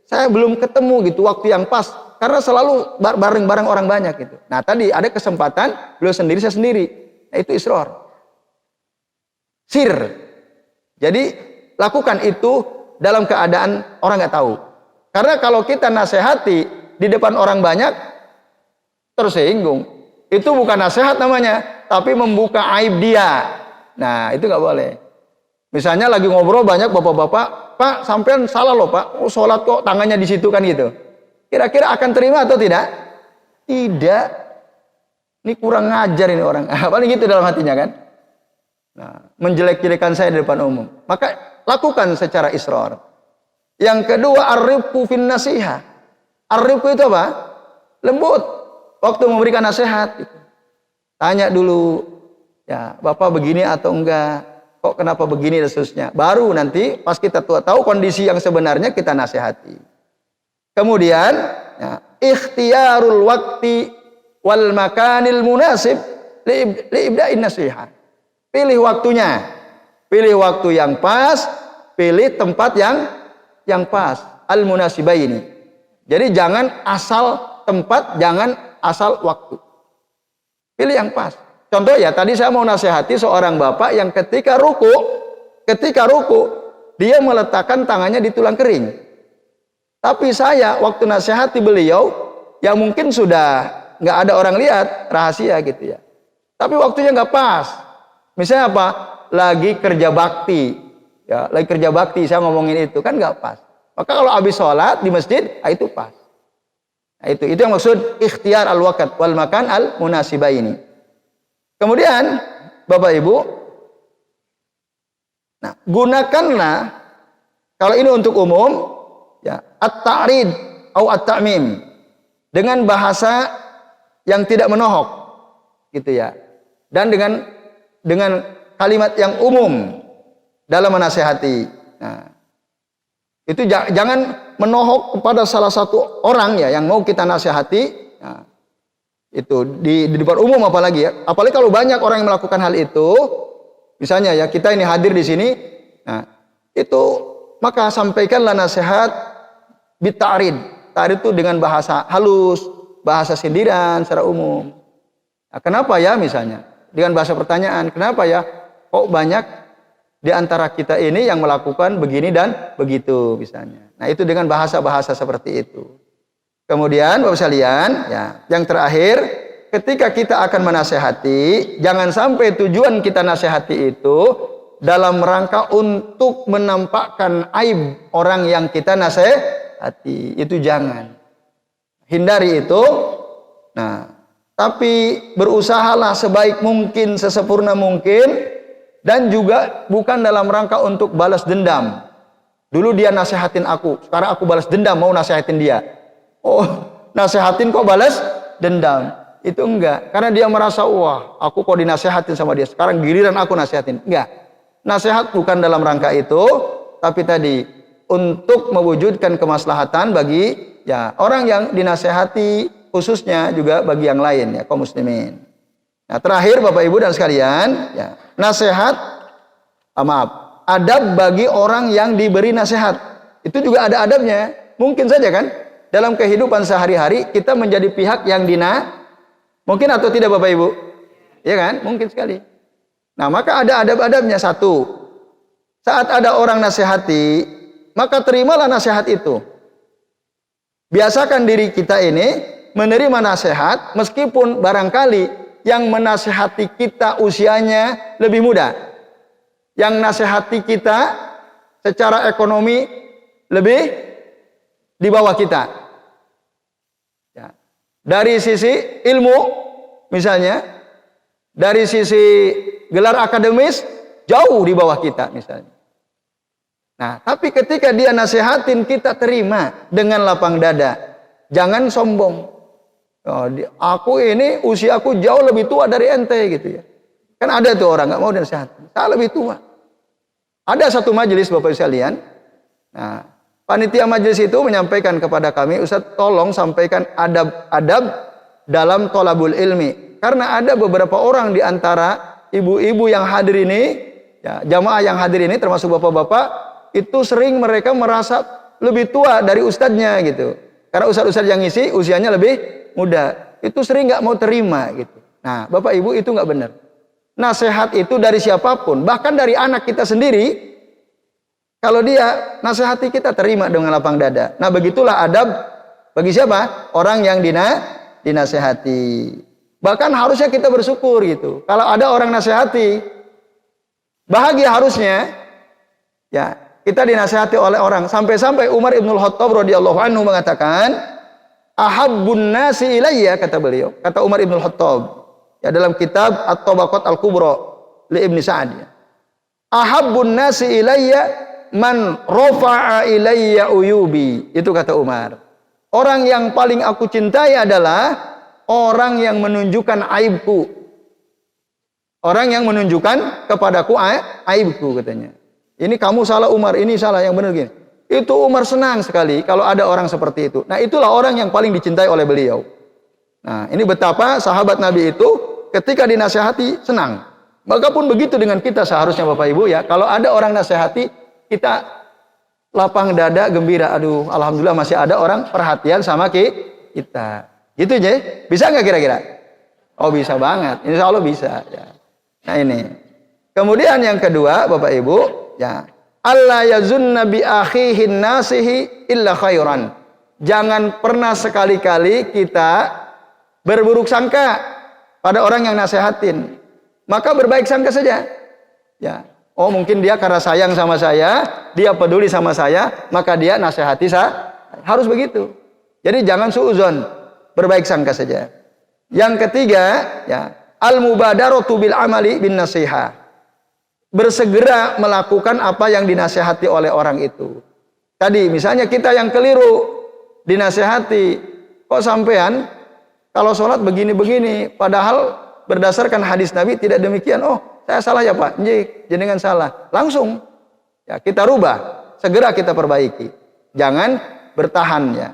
saya belum ketemu gitu waktu yang pas karena selalu bareng-bareng orang banyak gitu. Nah, tadi ada kesempatan beliau sendiri, saya sendiri. Nah, itu israr. Sir. Jadi lakukan itu dalam keadaan orang nggak tahu. Karena kalau kita nasihati di depan orang banyak, tersinggung. Itu bukan nasihat namanya, tapi membuka aib dia. Nah, itu nggak boleh. Misalnya lagi ngobrol banyak bapak-bapak, Pak, sampean salah loh Pak, oh, sholat kok tangannya di situ kan gitu. Kira-kira akan terima atau tidak? Tidak. Ini kurang ngajar ini orang. Paling gitu dalam hatinya kan. Nah, menjelek-jelekan saya di depan umum. Maka lakukan secara israr. Yang kedua ar-rifqu fin nasihah. Ar-rifqu itu apa? Lembut waktu memberikan nasihat. Tanya dulu, ya Bapak begini atau enggak? Kok kenapa begini dan seterusnya. Baru nanti pas kita tahu kondisi yang sebenarnya kita nasihati. Kemudian ya, ikhtiyarul waqti wal makanil munasib li ibda'in nasihat. Pilih waktunya. Pilih waktu yang pas, pilih tempat yang pas. Al-munasibaini. Jadi jangan asal tempat, jangan asal waktu. Pilih yang pas. Contoh ya, tadi saya mau nasihati seorang bapak yang ketika ruku, dia meletakkan tangannya di tulang kering. Tapi saya waktu nasihati beliau, ya mungkin sudah nggak ada orang lihat, rahasia gitu ya. Tapi waktunya nggak pas. Misalnya apa? Lagi kerja bakti, ya lagi kerja bakti saya ngomongin itu kan nggak pas. Maka kalau habis sholat di masjid, itu pas. Nah, itu yang maksud ikhtiyar al-waqt wal makan al-munasibaini. Kemudian Bapak Ibu, nah gunakanlah kalau ini untuk umum, ya at-ta'rid atau at-ta'mim dengan bahasa yang tidak menohok, gitu ya, dan dengan kalimat yang umum dalam menasehati. Nah, itu jangan menohok kepada salah satu orang ya yang mau kita nasihati. Nah, itu di depan umum apalagi ya. Apalagi kalau banyak orang yang melakukan hal itu. Misalnya ya kita ini hadir di sini. Nah, itu maka sampaikanlah nasihat bita'rid. Ta'rid itu dengan bahasa halus, bahasa sindiran secara umum. Nah, kenapa ya misalnya? Dengan bahasa pertanyaan, kenapa ya kok banyak di antara kita ini yang melakukan begini dan begitu misalnya. Nah, itu dengan bahasa-bahasa seperti itu. Kemudian Bapak sekalian, ya, yang terakhir, ketika kita akan menasehati, jangan sampai tujuan kita nasihati itu dalam rangka untuk menampakkan aib orang yang kita nasihati. Itu jangan. Hindari itu. Nah, tapi berusahalah sebaik mungkin, sesempurna mungkin, dan juga bukan dalam rangka untuk balas dendam. Dulu dia nasihatin aku, sekarang aku balas dendam mau nasihatin dia. Oh, nasihatin kok balas dendam. Itu enggak, karena dia merasa, wah, aku kok dinasihatin sama dia, sekarang giliran aku nasihatin. Enggak. Nasihat bukan dalam rangka itu, tapi tadi untuk mewujudkan kemaslahatan bagi ya orang yang dinasihati, khususnya juga bagi yang lain ya kaum muslimin. Nah, terakhir Bapak Ibu dan sekalian, ya, nasihat adab bagi orang yang diberi nasihat. Itu juga ada adabnya. Mungkin saja kan dalam kehidupan sehari-hari kita menjadi pihak yang mungkin atau tidak Bapak Ibu? Ya kan? Mungkin sekali. Nah, maka ada adab-adabnya. Satu, saat ada orang nasihati, maka terimalah nasihat itu. Biasakan diri kita ini menerima nasihat meskipun barangkali yang menasihati kita usianya lebih muda. Yang nasihati kita secara ekonomi lebih di bawah kita. Ya. Dari sisi ilmu misalnya, dari sisi gelar akademis jauh di bawah kita misalnya. Nah, tapi ketika dia nasihatin kita terima dengan lapang dada. Jangan sombong. Oh, aku ini usiaku jauh lebih tua dari ente gitu ya. Kan ada tuh orang nggak mau nasihatin. Saya lebih tua. Ada satu majelis Bapak sekalian. Nah, panitia majelis itu menyampaikan kepada kami, Ustaz tolong sampaikan adab-adab dalam thalabul ilmi. Karena ada beberapa orang di antara ibu-ibu yang hadir ini, ya, jamaah yang hadir ini termasuk bapak-bapak, itu sering mereka merasa lebih tua dari ustadznya gitu. Karena ustadz-ustadz yang ngisi usianya lebih muda. Itu sering nggak mau terima gitu. Nah, Bapak Ibu itu nggak benar. Nasihat itu dari siapapun, bahkan dari anak kita sendiri. Kalau dia nasihati kita terima dengan lapang dada. Nah, begitulah adab bagi siapa? Orang yang dinasihati. Bahkan harusnya kita bersyukur gitu. Kalau ada orang nasihati, bahagia harusnya. Ya, kita dinasihati oleh orang. Sampai-sampai Umar Ibnul Khattab radhiyallahu anhu mengatakan, ahabbun nasi ilayya, kata beliau. Kata Umar Ibnul Khattab. Ya, dalam kitab At-Tabaqat Al-Kubra li Ibn Sa'ad. Ahabbun nasi ilayya man rafa'a ilayya uyubi. Itu kata Umar. Orang yang paling aku cintai adalah orang yang menunjukkan aibku. Orang yang menunjukkan kepadaku aibku katanya. Ini kamu salah Umar, ini salah, yang benar gini. Itu Umar senang sekali kalau ada orang seperti itu. Nah, itulah orang yang paling dicintai oleh beliau. Nah, ini betapa sahabat Nabi itu ketika dinasihati senang. Maka pun begitu dengan kita seharusnya Bapak Ibu ya. Kalau ada orang nasihati, kita lapang dada, gembira. Aduh, alhamdulillah masih ada orang perhatian sama kita. Gitu ya. Bisa nggak kira-kira? Oh, bisa banget. Insya Allah bisa. Ya. Nah, ini. Kemudian yang kedua, Bapak Ibu, ya. Allah yazunna bi akhihin nasihi illa khairan. Jangan pernah sekali-kali kita berburuk sangka pada orang yang nasihatin. Maka berbaik sangka saja. Ya. Oh, mungkin dia karena sayang sama saya, dia peduli sama saya, maka dia nasihati saya. Harus begitu. Jadi jangan suudzon, berbaik sangka saja. Yang ketiga, ya, al-mubadaratu bil amali bin nasihah. Bersegera melakukan apa yang dinasihati oleh orang itu. Tadi misalnya kita yang keliru dinasihati, kok sampean kalau sholat begini-begini, padahal berdasarkan hadis Nabi tidak demikian. Oh, saya salah ya Pak, jenengan salah. Langsung ya kita rubah, segera kita perbaiki. Jangan bertahan ya.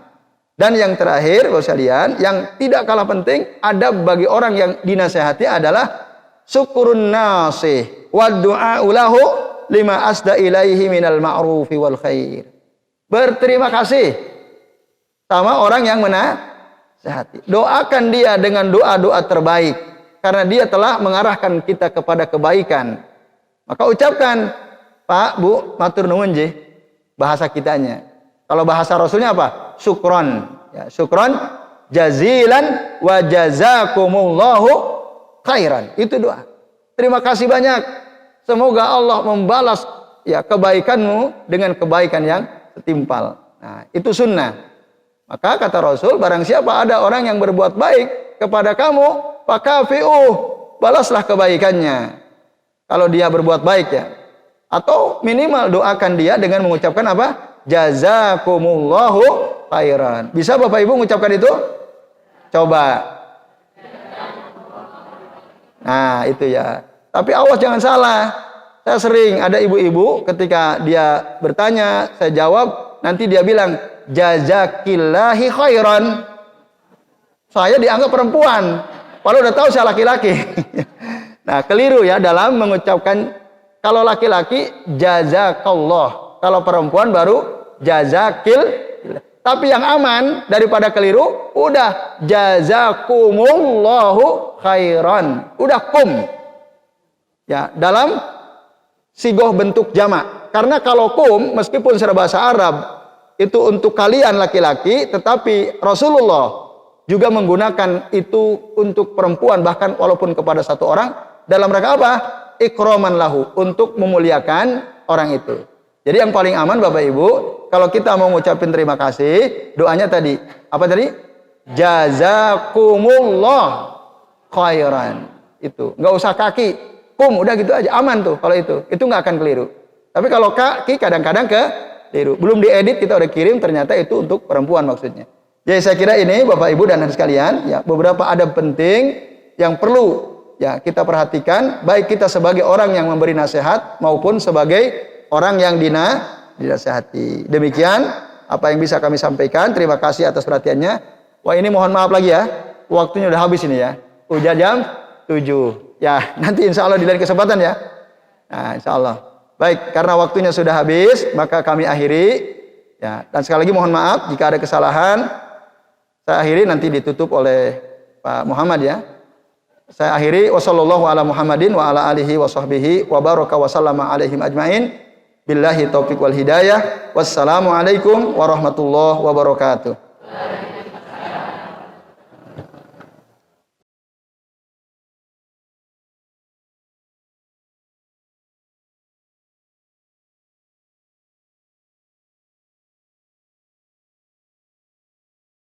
Dan yang terakhir, Bapak sekalian, yang tidak kalah penting, adab bagi orang yang dinasihati adalah syukurun nasih wa du'a'u lahu lima asda ilaihi minal ma'rufi wal khair. Berterima kasih sama orang yang menasihati. Doakan dia dengan doa-doa terbaik karena dia telah mengarahkan kita kepada kebaikan. Maka ucapkan, Pak, Bu, matur nuwun nggih, bahasa kitanya. Kalau bahasa Rasulnya apa? Syukron. Ya, syukron jazilan wa jazakumullahu khairan. Itu doa. Terima kasih banyak. Semoga Allah membalas ya kebaikanmu dengan kebaikan yang setimpal. Nah, itu sunnah. Maka kata Rasul, barang siapa ada orang yang berbuat baik kepada kamu, fakafi'uh, balaslah kebaikannya. Kalau dia berbuat baik ya. Atau minimal doakan dia dengan mengucapkan apa? Jazakumullahu khairan. Bisa Bapak Ibu mengucapkan itu? Coba. Nah, itu ya. Tapi awas jangan salah. Saya sering ada ibu-ibu ketika dia bertanya, saya jawab, nanti dia bilang jazakillahi khairan. Saya dianggap perempuan, padahal udah tahu saya laki-laki. Nah, keliru ya dalam mengucapkan. Kalau laki-laki jazakallah, kalau perempuan baru jazakil. Tapi yang aman daripada keliru, udah jazakumullahu khairan. Udah kum. Ya, dalam sigoh bentuk jamak. Karena kalau kum, meskipun berbahasa Arab, itu untuk kalian laki-laki, tetapi Rasulullah juga menggunakan itu untuk perempuan, bahkan walaupun kepada satu orang, dalam rangka apa? Ikroman lahu, untuk memuliakan orang itu. Jadi yang paling aman Bapak Ibu, kalau kita mau ngucapin terima kasih, doanya tadi, apa tadi? Jazakumullah khairan. Itu, nggak usah kaki. Kum, udah gitu aja, aman tuh kalau itu nggak akan keliru. Tapi kalau kaki kadang-kadang keliru. Belum diedit kita udah kirim, ternyata itu untuk perempuan maksudnya. Jadi saya kira ini Bapak Ibu dan adik sekalian, ya beberapa adab penting yang perlu ya kita perhatikan, baik kita sebagai orang yang memberi nasihat maupun sebagai orang yang dinasihati. Demikian apa yang bisa kami sampaikan. Terima kasih atas perhatiannya. Wah, ini mohon maaf lagi ya, waktunya udah habis ini ya. Udah jam 7. Ya, nanti insya Allah di lain kesempatan ya. Nah, insya Allah. Baik, karena waktunya sudah habis, maka kami akhiri. Ya, dan sekali lagi mohon maaf jika ada kesalahan. Saya akhiri, nanti ditutup oleh Pak Muhammad ya. Saya akhiri, wassallallahu ala Muhammadin wa ala alihi wa sahbihi wa baraka wa sallama alaihim ajmain. Billahi taufiq wal hidayah. Wassalamualaikum warahmatullahi wabarakatuh.